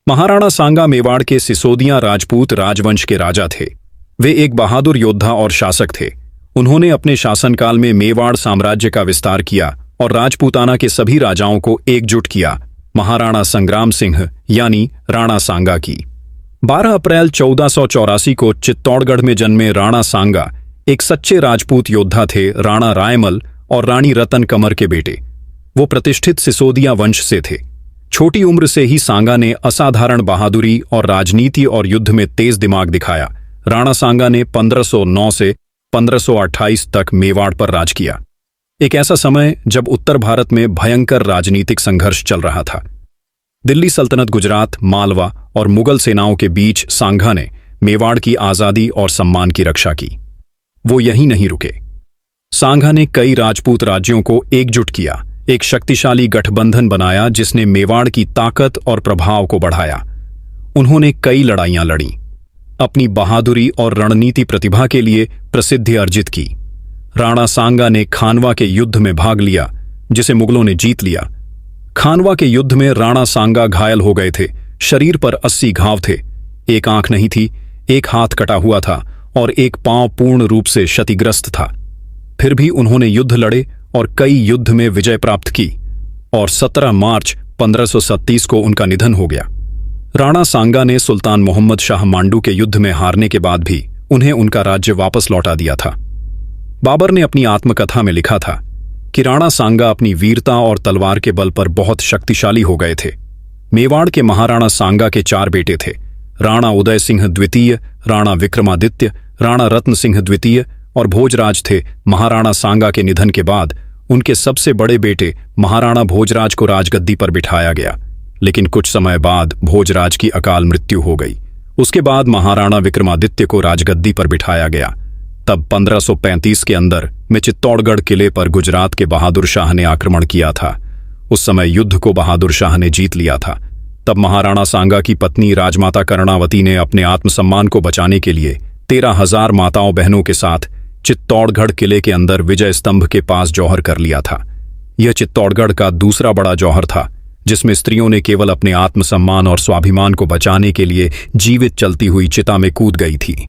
महाराणा सांगा मेवाड़ के सिसोदिया राजपूत राजवंश के राजा थे। वे एक बहादुर योद्धा और शासक थे। उन्होंने अपने शासनकाल में मेवाड़ साम्राज्य का विस्तार किया और राजपूताना के सभी राजाओं को एकजुट किया। महाराणा संग्राम सिंह यानी राणा सांगा की 12 अप्रैल 1484 को चित्तौड़गढ़ में जन्मे राणा सांगा एक सच्चे राजपूत योद्धा थे। राणा रायमल और रानी रतन कमर के बेटे। वो प्रतिष्ठित सिसोदिया वंश से थे। छोटी उम्र से ही सांगा ने असाधारण बहादुरी और राजनीति और युद्ध में तेज दिमाग दिखाया। राणा सांगा ने 1509 से 1528 तक मेवाड़ पर राज किया। एक ऐसा समय जब उत्तर भारत में भयंकर राजनीतिक संघर्ष चल रहा था। दिल्ली सल्तनत, गुजरात, मालवा और मुगल सेनाओं के बीच सांगा ने मेवाड़ की आजादी और सम्मान की रक्षा की। वो यहीं नहीं रुके। सांगा ने कई राजपूत राज्यों को एकजुट किया, एक शक्तिशाली गठबंधन बनाया जिसने मेवाड़ की ताकत और प्रभाव को बढ़ाया। उन्होंने कई लड़ाइयां लड़ी, अपनी बहादुरी और रणनीति प्रतिभा के लिए प्रसिद्धि अर्जित की। राणा सांगा ने खानवा के युद्ध में भाग लिया, जिसे मुगलों ने जीत लिया। खानवा के युद्ध में राणा सांगा घायल हो गए थे। शरीर पर 80 घाव थे। एक आंख नहीं थी, एक हाथ कटा हुआ था और एक पांव पूर्ण रूप से क्षतिग्रस्त था। फिर भी उन्होंने युद्ध लड़े और कई युद्ध में विजय प्राप्त की और 17 मार्च 1537 को उनका निधन हो गया। राणा सांगा ने सुल्तान मोहम्मद शाह मांडू के युद्ध में हारने के बाद भी उन्हें उनका राज्य वापस लौटा दिया था। बाबर ने अपनी आत्मकथा में लिखा था कि राणा सांगा अपनी वीरता और तलवार के बल पर बहुत शक्तिशाली हो गए थे। मेवाड़ के महाराणा सांगा के 4 बेटे थे: राणा उदय सिंह द्वितीय, राणा विक्रमादित्य, राणा रत्न सिंह द्वितीय और भोजराज थे। महाराणा सांगा के निधन के बाद उनके सबसे बड़े बेटे महाराणा भोजराज को राजगद्दी पर बिठाया गया, लेकिन कुछ समय बाद भोजराज की अकाल मृत्यु हो गई। उसके बाद महाराणा विक्रमादित्य को राजगद्दी पर बिठाया गया। तब 1535 के अंदर में चित्तौड़गढ़ किले पर गुजरात के बहादुर शाह ने आक्रमण किया था। उस समय युद्ध को बहादुर शाह ने जीत लिया था। तब महाराणा सांगा की पत्नी राजमाता कर्णावती ने अपने आत्मसम्मान को बचाने के लिए 13,000 माताओं बहनों के साथ चित्तौड़गढ़ किले के अंदर विजय स्तंभ के पास जौहर कर लिया था। यह चित्तौड़गढ़ का दूसरा बड़ा जौहर था, जिसमें स्त्रियों ने केवल अपने आत्मसम्मान और स्वाभिमान को बचाने के लिए जीवित चलती हुई चिता में कूद गई थी।